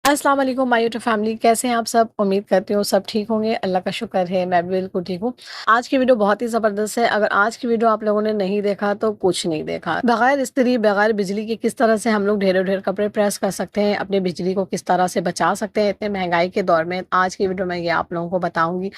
अस्सलाम वालेकुम my YouTube family, कैसे हैं आप सब? उम्मीद करती हूँ सब ठीक होंगे। अल्लाह का शुक्र है, मैं भी बिल्कुल ठीक हूँ। आज की वीडियो बहुत ही ज़बरदस्त है। अगर आज की वीडियो आप लोगों ने नहीं देखा तो कुछ नहीं देखा। बगैर इस्त्री, बगैर बिजली के किस तरह से हम लोग ढेरों-ढेर कपड़े प्रेस कर सकते हैं, अपनी बिजली को किस तरह से बचा सकते हैं इतने महँगाई के दौर में, आज की वीडियो में ये आप लोगों को बताऊँगी।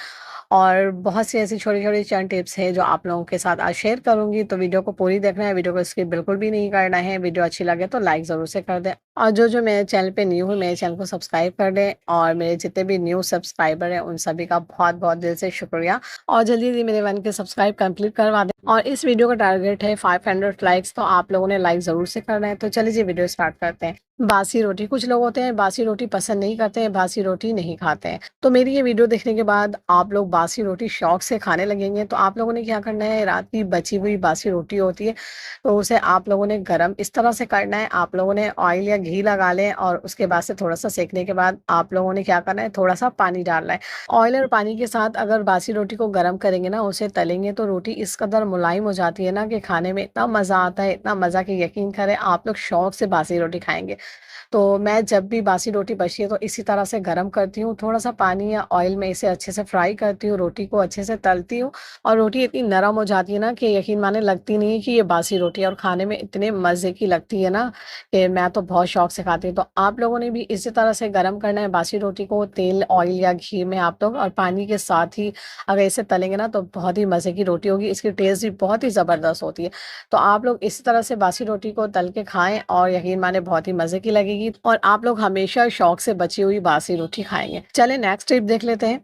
और बहुत सी ऐसी छोटी-छोटी चंद टिप्स हैं जो आप लोगों के साथ आज शेयर करूँगी, तो वीडियो को पूरी देखना है, वीडियो को स्किप बिल्कुल भी नहीं करना है। वीडियो अच्छी लगे तो लाइक ज़रूर से कर दें और जो मेरे चैनल पे न्यू है, मेरे चैनल को सब्सक्राइब कर दें और मेरे जितने भी न्यू सब्सक्राइबर हैं, उन सभी का बहुत-बहुत दिल से शुक्रिया और जल्दी-जल्दी मेरे 1 के सब्सक्राइब कंप्लीट करवा दें। और इस वीडियो का टारगेट है 500 लाइक्स, तो आप लोगों ने लाइक ज़रूर से करना है। तो चलिए जी वीडियो स्टार्ट करते हैं। बासी रोटी, कुछ लोग होते हैं बासी रोटी पसंद नहीं करते हैं, बासी रोटी नहीं खाते हैं। तो मेरी ये वीडियो देखने के बाद आप लोग बासी रोटी शौक से खाने लगेंगे, तो आप लोगों ने क्या करना है, रात की बची हुई बासी रोटी होती है, तो उसे आप लोगों ने गरम इस तरह से करना है। आप लोगों ने ऑयल या घी लगा लें और उसके बाद से थोड़ा-सा सेकने के बाद आप लोगों ने क्या करना है, थोड़ा-सा पानी डालना है। ऑयल और पानी के साथ अगर बासी रोटी को गरम करेंगे ना, उसे तलेंगे तो रोटी इस कदर मुलायम हो जाती है ना कि खाने में इतना मज़ा आता है, इतना मज़ा कि यकीन करें आप लोग शौक से बासी रोटी खाएँगे। तो मैं जब भी बासी रोटी बची है तो इसी तरह से गरम करती हूँ, थोड़ा-सा पानी या ऑयल में इसे अच्छे से फ्राई करती हूँ, रोटी को अच्छे से तलती हूँ और रोटी इतनी नरम हो जाती है ना कि यकीन माने लगती नहीं है कि ये बासी रोटी है और खाने में इतने मज़े की लगती है ना कि मैं तो बहुत शौक से खाती हूँ। तो आप लोगों ने भी इसी तरह से गरम करना है बासी रोटी को तेल, ऑयल या घी में आप लोग और पानी के साथ ही अगर इसे तलेंगे ना तो बहुत ही मज़े की रोटी होगी, इसकी टेस्ट भी बहुत ही ज़बरदस्त होती है। तो आप लोग इसी तरह से बासी रोटी को तल के खाएँ और यकीन माने बहुत ही मज़े की लगेगी और आप लोग हमेशा शौक से बची हुई बासी रोटी खाएँगे। चलें नेक्स्ट टिप देख लेते हैं।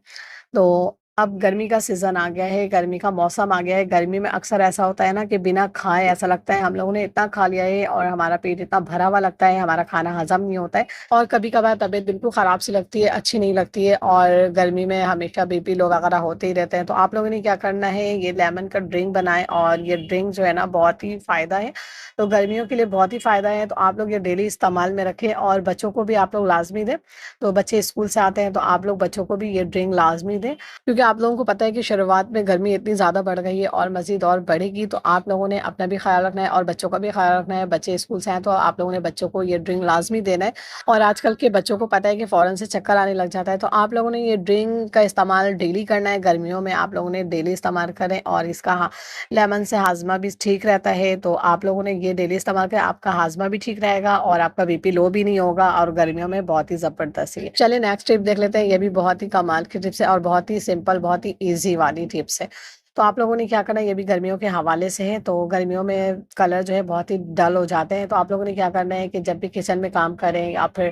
तो अब गर्मी का सीज़न आ गया है, गर्मी का मौसम आ गया है। गर्मी में अक्सर ऐसा होता है ना कि बिना खाए ऐसा लगता है हम लोगों ने इतना खा लिया है और हमारा पेट इतना भरा हुआ लगता है, हमारा खाना हज़म नहीं होता है और कभी-कभार तबीयत बिल्कुल ख़राब सी लगती है, अच्छी नहीं लगती है और गर्मी में हमेशा बीपी लो वगैरह होते ही रहते हैं। तो आप लोगों ने क्या करना है, ये लेमन का ड्रिंक बनाएँ और ये ड्रिंक जो है ना बहुत ही फ़ायदा है। तो गर्मियों के लिए बहुत ही फ़ायदा है, तो आप लोग ये डेली इस्तेमाल में रखें और बच्चों को भी आप लोग लाज़मी दें। तो बच्चे स्कूल से आते हैं तो आप लोग बच्चों को भी ये ड्रिंक लाज़मी दें। क्योंकि आप लोगों को पता है कि शुरुआत में गर्मी इतनी ज़्यादा बढ़ गई है और मज़ीद और बढ़ेगी, तो आप लोगों ने अपना भी ख़्याल रखना है और बच्चों का भी ख़्याल रखना है। बच्चे स्कूल से आएँ तो आप लोगों ने बच्चों को ये ड्रिंक लाज़मी देना है और आजकल के बच्चों को पता है कि फ़ौरन से चक्कर आने लग जाता है, तो आप लोगों ने ये ड्रिंक का इस्तेमाल डेली करना है। गर्मियों में आप लोगों ने डेली इस्तेमाल करें और इसका लेमन से हाज़मा भी ठीक रहता है, तो आप लोगों ने ये डेली इस्तेमाल करें, आपका हाज़मा भी ठीक रहेगा और आपका बीपी लो भी नहीं होगा और गर्मियों में बहुत ही ज़बरदस्त है। चलिए नेक्स्ट टिप देख लेते हैं, ये भी बहुत ही कमाल की टिप्स है और बहुत ही सिंपल, बहुत ही ईज़ी वाली टिप्स है। तो आप लोगों ने क्या करना है, ये भी गर्मियों के हवाले से है, तो गर्मियों में कलर जो है बहुत ही डल हो जाते हैं, तो आप लोगों ने क्या करना है कि जब भी किचन में काम करें या फिर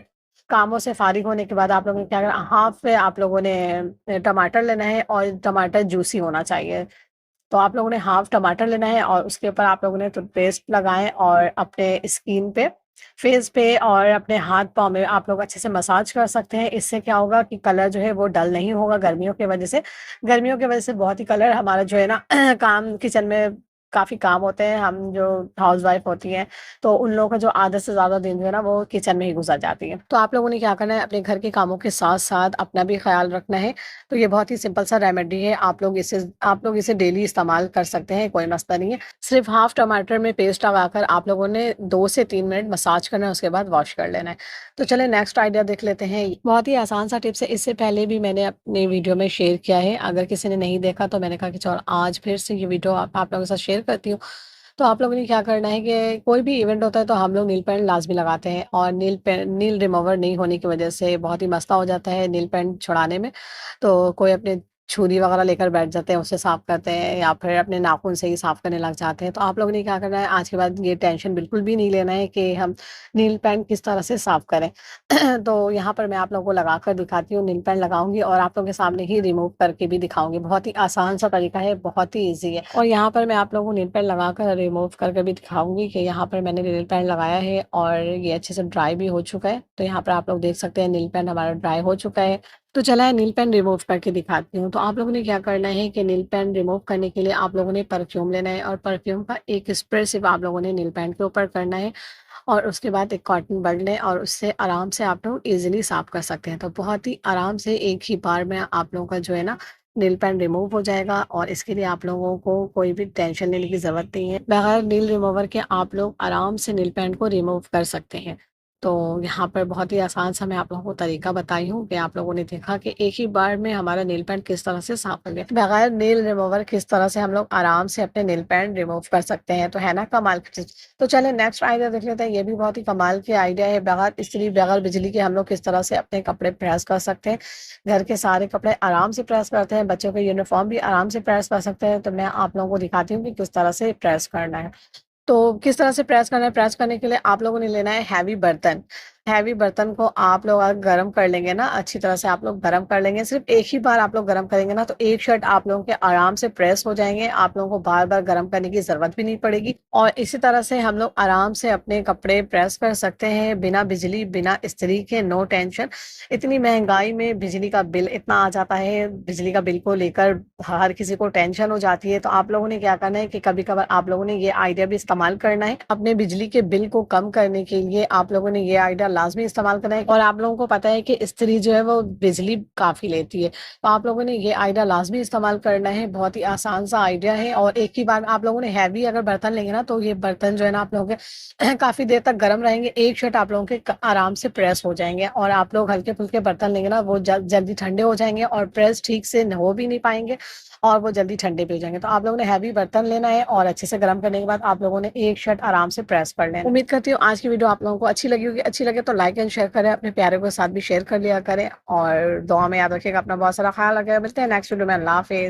कामों से फ़ारिग होने के बाद आप लोगों ने क्या करना, हाफ़ आप लोगों ने टमाटर लेना है और टमाटर जूसी होना चाहिए। तो आप लोगों ने हाफ टमाटर लेना है और उसके ऊपर आप लोगों ने टूथपेस्ट लगाएँ और अपने स्किन पे, फेस पे और अपने हाथ-पाँव में आप लोग अच्छे से मसाज कर सकते हैं। इससे क्या होगा कि कलर जो है वो डल नहीं होगा गर्मियों की वज़ह से। गर्मियों की वज़ह से बहुत ही कलर हमारा जो है ना काम किचन में काफ़ी काम होते हैं, हम जो हाउसवाइफ़ होती हैं, तो उन लोगों का जो आधे से ज़्यादा दिन जो है ना वो किचन में ही गुज़र जाती है। तो आप लोगों ने क्या करना है, अपने घर के कामों के साथ-साथ अपना भी ख़्याल रखना है। तो ये बहुत ही सिंपल सा रेमेडी है, आप लोग इसे डेली इस्तेमाल कर सकते हैं, कोई मसला नहीं है। सिर्फ़ हाफ टमाटर में पेस्ट लगाकर आप लोगों ने 2 से 3 मिनट मसाज करना है, उसके बाद वॉश कर लेना है। तो चलिए नेक्स्ट आइडिया देख लेते हैं। बहुत ही आसान सा टिप्स है, इससे पहले भी मैंने अपने वीडियो में शेयर किया है। अगर किसी ने नहीं देखा तो मैंने कहा कि चलो आज फिर से ये वीडियो आप लोगों के साथ शेयर करती हूँ। तो आप लोगों ने क्या करना है कि कोई भी इवेंट होता है तो हम लोग नील पेंट लाज़मी लगाते हैं और नील रिमूवर नहीं होने की वज़ह से बहुत ही मसला हो जाता है नील पेंट छुड़ाने में। तो कोई अपने छुरी वग़ैरह लेकर बैठ जाते हैं, उससे साफ़ करते हैं या फिर अपने नाखून से ही साफ़ करने लग जाते हैं। तो आप लोगों ने क्या करना है, आज के बाद ये टेंशन बिल्कुल भी नहीं लेना है कि हम नील पेंट किस तरह से साफ़ करें। तो यहाँ पर मैं आप लोगों को लगाकर दिखाती हूँ, नील पेंट लगाऊँगी और आप लोगों के सामने ही रिमूव करके भी दिखाऊँगी। बहुत ही आसान सा तरीका है, बहुत ही ईज़ी है और यहाँ पर मैं आप लोगों को नील पेंट लगाकर रिमूव करके भी दिखाऊँगी कि यहाँ पर मैंने नील पेंट लगाया है और ये अच्छे से ड्राई भी हो चुका है। तो यहाँ पर आप लोग देख सकते हैं नील पेंट हमारा ड्राई हो चुका है। तो चला नील पेन रिमूव करके दिखाती हूँ। तो आप लोगों ने क्या करना है कि नील पेन रिमूव करने के लिए आप लोगों ने परफ्यूम लेना है और परफ्यूम का एक स्प्रे सिर्फ़ आप लोगों ने नील पेन के ऊपर करना है और उसके बाद एक कॉटन बड लें और उससे आराम से आप लोग ईज़िली साफ़ कर सकते हैं। तो बहुत ही आराम से एक ही बार में आप लोगों का जो है ना नील पेन रिमूव हो जाएगा और इसके लिए आप लोगों को कोई भी टेंशन लेने की ज़रूरत नहीं है। बगैर नील रिमूवर के आप लोग आराम से नील पेन को रिमूव कर सकते हैं। तो यहाँ पर बहुत ही आसान सा मैं आप लोगों को तरीका बताई हूँ कि आप लोगों ने देखा कि एक ही बार में हमारा नेल पेंट किस तरह से साफ हो गया। बगैर नेल रिमूवर किस तरह से हम लोग आराम से अपने नेल पेंट रिमूव कर सकते हैं, तो है ना कमाल की चीज़। तो चलिए नेक्स्ट आइडिया देख लेते हैं। ये भी बहुत ही कमाल की आइडिया है। बगैर इस्त्री, बगैर बिजली के हम लोग किस तरह से अपने कपड़े प्रेस कर सकते हैं। घर के सारे कपड़े आराम से प्रेस करते हैं, बच्चों के यूनिफॉर्म भी आराम से प्रेस कर सकते हैं। तो मैं आप लोगों को दिखाती हूँ कि किस तरह से प्रेस करना है। तो किस तरह से प्रेस करना है, प्रेस करने के लिए आप लोगों ने लेना है हैवी बर्तन। हैवी बर्तन को आप लोग अगर गरम कर लेंगे ना, अच्छी तरह से आप लोग गरम कर लेंगे, सिर्फ़ एक ही बार आप लोग गरम करेंगे ना, तो एक शर्ट आप लोगों के आराम से प्रेस हो जाएँगे। आप लोगों को बार-बार गरम करने की ज़रूरत भी नहीं पड़ेगी और इसी तरह से हम लोग आराम से अपने कपड़े प्रेस कर सकते हैं, बिना बिजली, बिना इस्त्री के, नो टेंशन। इतनी महँगाई में बिजली का बिल इतना आ जाता है, बिजली का बिल को लेकर हर किसी को टेंशन हो जाती है। तो आप लोगों ने क्या करना है कि कभी-कभार आप लोगों ने ये आइडिया भी इस्तेमाल करना है। अपने बिजली के बिल को कम करने के लिए आप लोगों ने ये आइडिया लाज़मी इस्तेमाल करना है और आप लोगों को पता है कि इस्त्री जो है वो बिजली काफ़ी लेती है। तो आप लोगों ने ये आइडिया लाज़मी इस्तेमाल करना है। बहुत ही आसान सा आइडिया है और एक ही बार में आप लोगों ने हैवी अगर बर्तन लेंगे ना, तो ये बर्तन जो है ना आप लोगों के काफ़ी देर तक गर्म रहेंगे। एक शर्ट आप लोगों के आराम से प्रेस हो जाएँगे और आप लोग हल्के-फुल्के बर्तन लेंगे ना, वो जल्दी ठंडे हो जाएँगे और प्रेस ठीक से हो भी नहीं पाएँगे और वो जल्दी ठंडे भी हो जाएँगे। तो आप लोगों ने हैवी बर्तन लेना है और अच्छे से गरम करने के बाद आप लोगों ने एक शर्ट आराम से प्रेस कर लेना है। उम्मीद करती हूँ आज की वीडियो आप लोगों को अच्छी लगी होगी। अच्छी लगे तो लाइक एंड शेयर करें, अपने प्यारों के साथ भी शेयर कर लिया करें और दुआ में याद रखिएगा, अपना बहुत सारा ख्याल रखिएगा। मिलते हैं नेक्स्ट वीडियो में। अल्लाह हाफ़िज़।